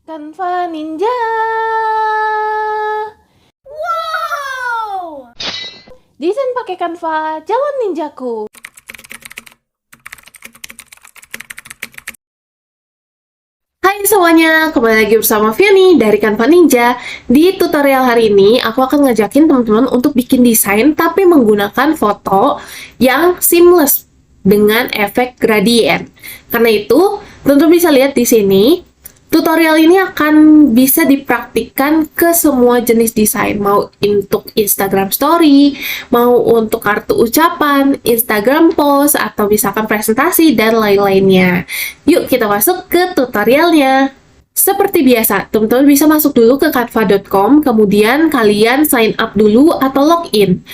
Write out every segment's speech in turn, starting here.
Canva Ninja. Wow! Desain pakai Canva, jalan ninjaku. Hai semuanya, kembali lagi bersama Fiani dari Canva Ninja. Di tutorial hari ini, aku akan ngajakin teman-teman untuk bikin desain tapi menggunakan foto yang seamless dengan efek gradient. Karena itu, teman-teman bisa lihat di sini, tutorial ini akan bisa dipraktikkan ke semua jenis desain, mau untuk Instagram Story, mau untuk kartu ucapan, Instagram post, atau misalkan presentasi, dan lain-lainnya. Yuk kita masuk ke tutorialnya. Seperti biasa, teman-teman bisa masuk dulu ke canva.com, kemudian kalian sign up dulu atau login.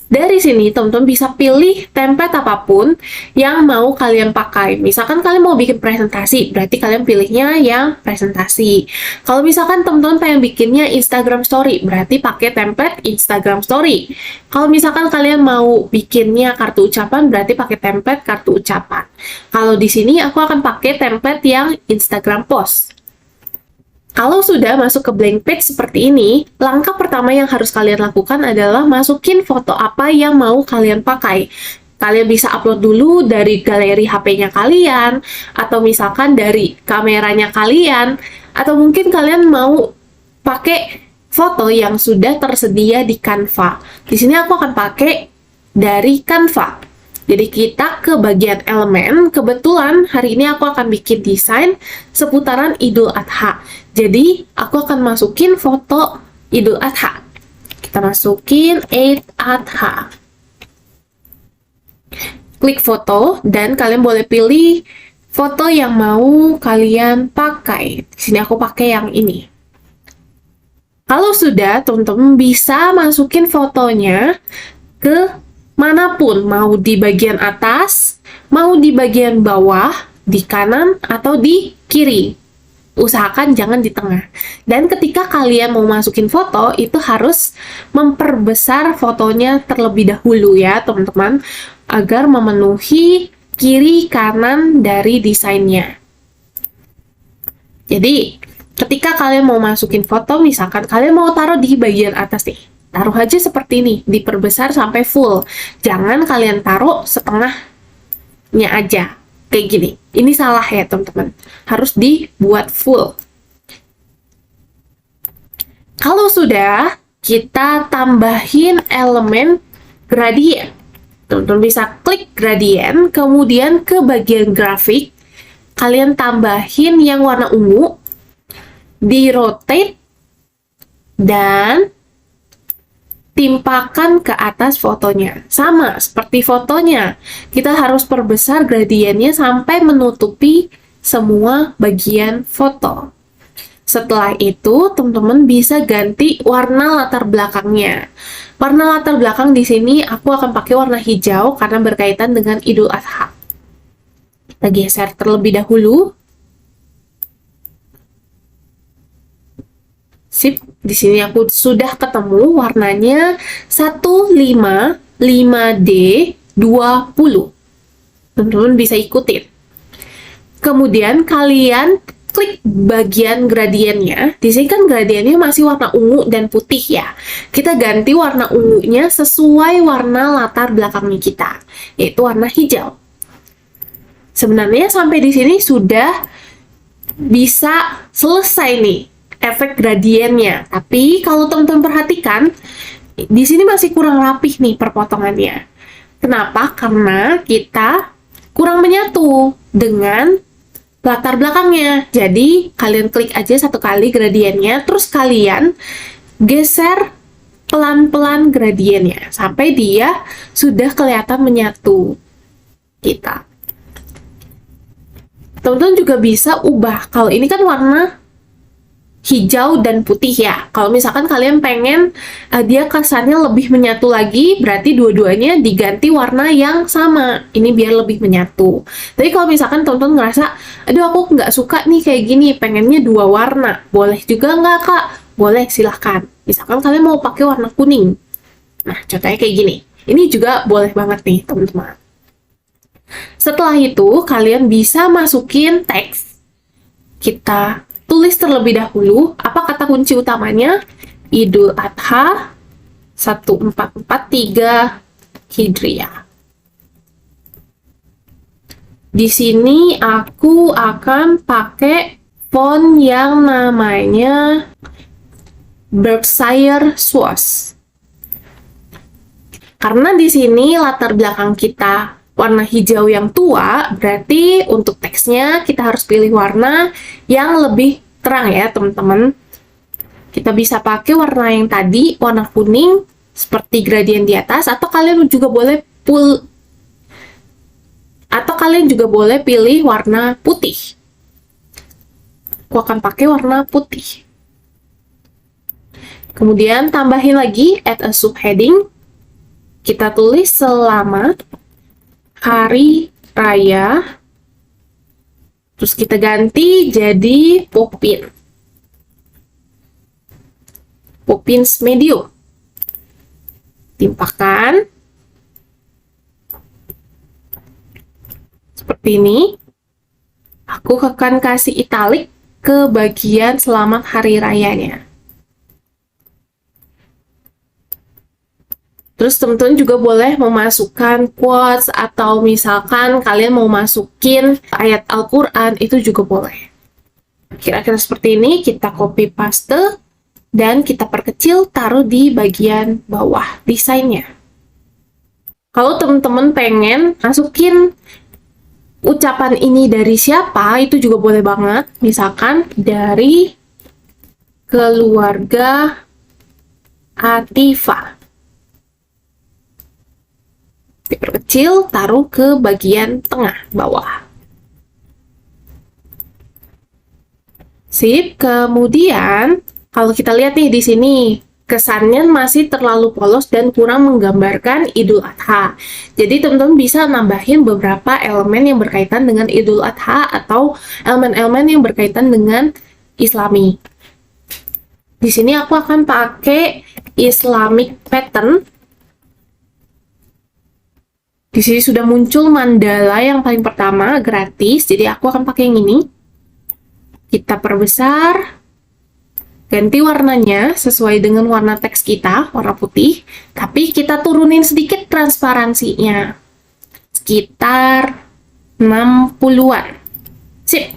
Dari sini, teman-teman bisa pilih template apapun yang mau kalian pakai. Misalkan kalian mau bikin presentasi, berarti kalian pilihnya yang presentasi. Kalau misalkan teman-teman pengen bikinnya Instagram Story, berarti pakai template Instagram Story. Kalau misalkan kalian mau bikinnya kartu ucapan, berarti pakai template kartu ucapan. Kalau di sini, aku akan pakai template yang Instagram Post. Kalau sudah masuk ke blank page seperti ini, langkah pertama yang harus kalian lakukan adalah masukin foto apa yang mau kalian pakai. Kalian bisa upload dulu dari galeri HP-nya kalian, atau misalkan dari kameranya kalian, atau mungkin kalian mau pakai foto yang sudah tersedia di Canva. Di sini aku akan pakai dari Canva. Jadi kita ke bagian elemen, kebetulan hari ini aku akan bikin desain seputaran Idul Adha. Jadi aku akan masukin foto Idul Adha. Kita masukin Eid Adha. Klik foto dan kalian boleh pilih foto yang mau kalian pakai. Di sini aku pakai yang ini. Kalau sudah, teman-teman bisa masukin fotonya ke manapun, mau di bagian atas, mau di bagian bawah, di kanan, atau di kiri. Usahakan jangan di tengah. Dan ketika kalian mau masukin foto, itu harus memperbesar fotonya terlebih dahulu ya, teman-teman, agar memenuhi kiri kanan dari desainnya. Jadi, ketika kalian mau masukin foto, misalkan kalian mau taruh di bagian atas nih, taruh aja seperti ini, diperbesar sampai full. Jangan kalian taruh setengahnya aja, kayak gini. Ini salah ya teman-teman, harus dibuat full. Kalau sudah, kita tambahin elemen gradient. Teman-teman bisa klik gradient, kemudian ke bagian grafik, kalian tambahin yang warna ungu, di rotate, dan timpakan ke atas fotonya. Sama seperti fotonya, kita harus perbesar gradiennya sampai menutupi semua bagian foto. Setelah itu, teman-teman bisa ganti warna latar belakangnya. Warna latar belakang di sini aku akan pakai warna hijau karena berkaitan dengan Idul Adha. Kita geser terlebih dahulu. Sip, di sini aku sudah ketemu warnanya 155D20. Teman-teman bisa ikutin. Kemudian kalian klik bagian gradiennya. Di sini kan gradiennya masih warna ungu dan putih ya. Kita ganti warna ungunya sesuai warna latar belakangnya kita, yaitu warna hijau. Sebenarnya sampai di sini sudah bisa selesai nih efek gradiennya. Tapi kalau teman-teman perhatikan, di sini masih kurang rapih nih perpotongannya. Kenapa? Karena kita kurang menyatu dengan latar belakangnya. Jadi, kalian klik aja satu kali gradiennya, terus kalian geser pelan-pelan gradiennya sampai dia sudah kelihatan menyatu. Kita. Teman-teman juga bisa ubah. Kalau ini kan warna hijau dan putih ya. Kalau misalkan kalian pengen dia kesannya lebih menyatu lagi, berarti dua-duanya diganti warna yang sama. Ini biar lebih menyatu. Tapi kalau misalkan teman-teman ngerasa, aduh aku nggak suka nih kayak gini, pengennya dua warna. Boleh juga nggak kak? Boleh, silahkan. Misalkan kalian mau pakai warna kuning. Nah, contohnya kayak gini. Ini juga boleh banget nih teman-teman. Setelah itu, kalian bisa masukin teks. Kita tulis terlebih dahulu apa kata kunci utamanya. Idul Adha 1443 Hijriah. Di sini aku akan pakai font yang namanya Berkshire Swatch. Karena di sini latar belakang kita warna hijau yang tua, berarti untuk teksnya kita harus pilih warna yang lebih terang ya, teman-teman. Kita bisa pakai warna yang tadi, warna kuning, seperti gradien di atas, atau kalian juga boleh pilih warna putih. Aku akan pakai warna putih. Kemudian tambahin lagi add a subheading. Kita tulis selamat hari raya. Terus kita ganti jadi Poppins. Poppins medium. Timpakan. Seperti ini. Aku akan kasih italik ke bagian selamat hari rayanya. Terus teman-teman juga boleh memasukkan quotes atau misalkan kalian mau masukin ayat Al-Quran, itu juga boleh. Kira-kira seperti ini, kita copy paste dan kita perkecil, taruh di bagian bawah desainnya. Kalau teman-teman pengen masukin ucapan ini dari siapa, itu juga boleh banget. Misalkan dari keluarga Atifah. Diperkecil, taruh ke bagian tengah bawah. Sip. Kemudian kalau kita lihat nih di sini, kesannya masih terlalu polos dan kurang menggambarkan Idul Adha. Jadi teman-teman bisa nambahin beberapa elemen yang berkaitan dengan Idul Adha atau elemen-elemen yang berkaitan dengan Islami. Di sini aku akan pakai Islamic pattern. Di sini sudah muncul mandala yang paling pertama, gratis. Jadi aku akan pakai yang ini. Kita perbesar. Ganti warnanya sesuai dengan warna teks kita, warna putih. Tapi kita turunin sedikit transparansinya. Sekitar 60-an. Sip.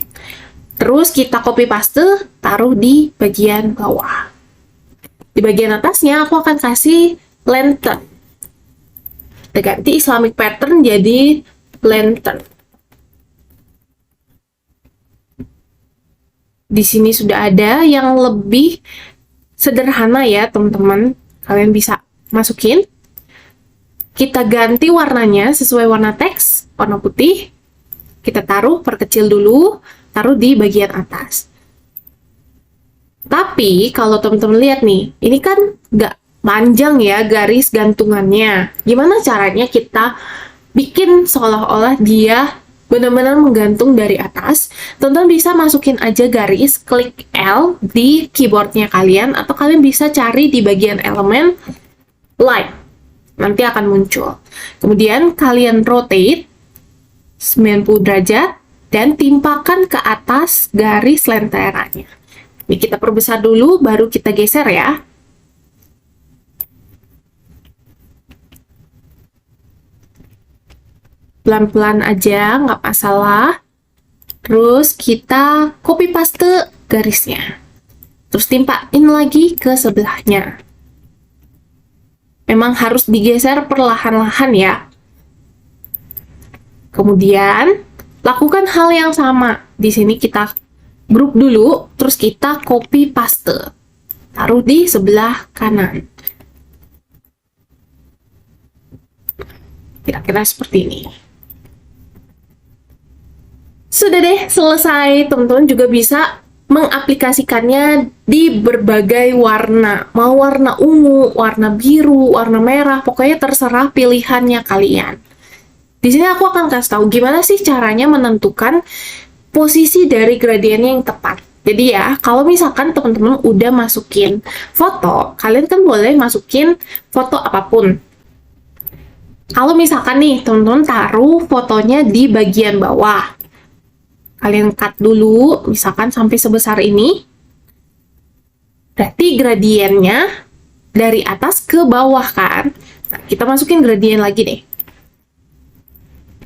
Terus kita copy paste, taruh di bagian bawah. Di bagian atasnya aku akan kasih lantern. Kita ganti Islamic pattern jadi lantern. Di sini sudah ada yang lebih sederhana ya, teman-teman. Kalian bisa masukin. Kita ganti warnanya sesuai warna teks, warna putih. Kita taruh, perkecil dulu, taruh di bagian atas. Tapi kalau teman-teman lihat nih, ini kan nggak panjang ya garis gantungannya. Gimana caranya kita bikin seolah-olah dia benar-benar menggantung dari atas? Teman-teman bisa masukin aja garis, klik L di keyboardnya kalian, atau kalian bisa cari di bagian elemen line. Nanti akan muncul. Kemudian kalian rotate 90 derajat dan timpakan ke atas garis lenterannya. Ini kita perbesar dulu, baru kita geser ya. Pelan-pelan aja, nggak masalah. Terus kita copy paste garisnya. Terus timpain lagi ke sebelahnya. Memang harus digeser perlahan-lahan ya. Kemudian, lakukan hal yang sama. Di sini kita grup dulu, terus kita copy paste. Taruh di sebelah kanan. Kira-kira seperti ini. Sudah deh, selesai. Teman-teman juga bisa mengaplikasikannya di berbagai warna. Mau warna ungu, warna biru, warna merah, pokoknya terserah pilihannya kalian. Di sini aku akan kasih tahu gimana sih caranya menentukan posisi dari gradiennya yang tepat. Jadi ya, kalau misalkan teman-teman udah masukin foto, kalian kan boleh masukin foto apapun. Kalau misalkan nih, teman-teman taruh fotonya di bagian bawah. Kalian cut dulu, misalkan sampai sebesar ini. Berarti gradiennya dari atas ke bawah kan? Nah, kita masukin gradien lagi deh.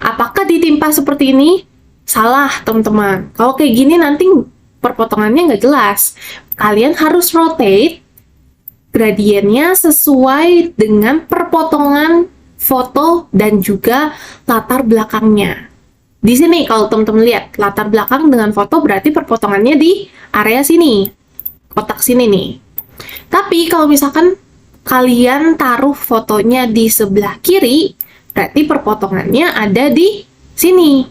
Apakah ditimpa seperti ini? Salah, teman-teman. Kalau kayak gini nanti perpotongannya nggak jelas. Kalian harus rotate gradiennya sesuai dengan perpotongan foto dan juga latar belakangnya. Di sini kalau teman-teman lihat, latar belakang dengan foto berarti perpotongannya di area sini. Kotak sini nih. Tapi kalau misalkan kalian taruh fotonya di sebelah kiri, berarti perpotongannya ada di sini.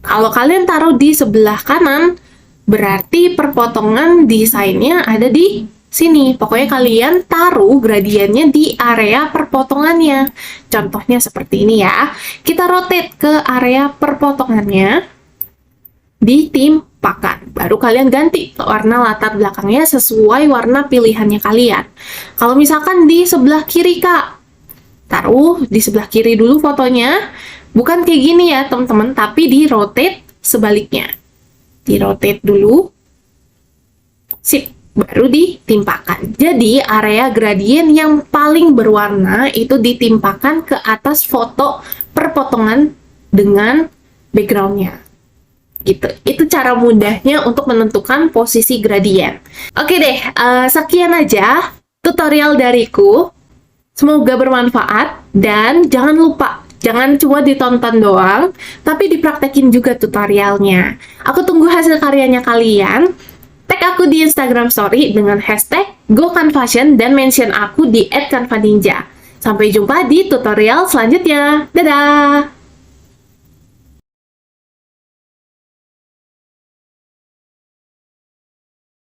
Kalau kalian taruh di sebelah kanan, berarti perpotongan desainnya ada di sini. Pokoknya kalian taruh gradiennya di area perpotongannya. Contohnya seperti ini ya. Kita rotate ke area perpotongannya, ditimpakan. Baru kalian ganti warna latar belakangnya sesuai warna pilihannya kalian. Kalau misalkan di sebelah kiri, Kak, taruh di sebelah kiri dulu fotonya. Bukan kayak gini ya, teman-teman, tapi di rotate sebaliknya. Di rotate dulu. Sip. Baru ditimpakan. Jadi area gradien yang paling berwarna itu ditimpakan ke atas foto perpotongan dengan backgroundnya. Gitu. Itu cara mudahnya untuk menentukan posisi gradien. Oke deh, sekian aja tutorial dariku. Semoga bermanfaat dan jangan lupa, jangan cuma ditonton doang, tapi dipraktekin juga tutorialnya. Aku tunggu hasil karyanya kalian. Tag aku di Instagram Story dengan hashtag #GoCanFashion dan mention aku di @canvaninja. Sampai jumpa di tutorial selanjutnya. Dadah!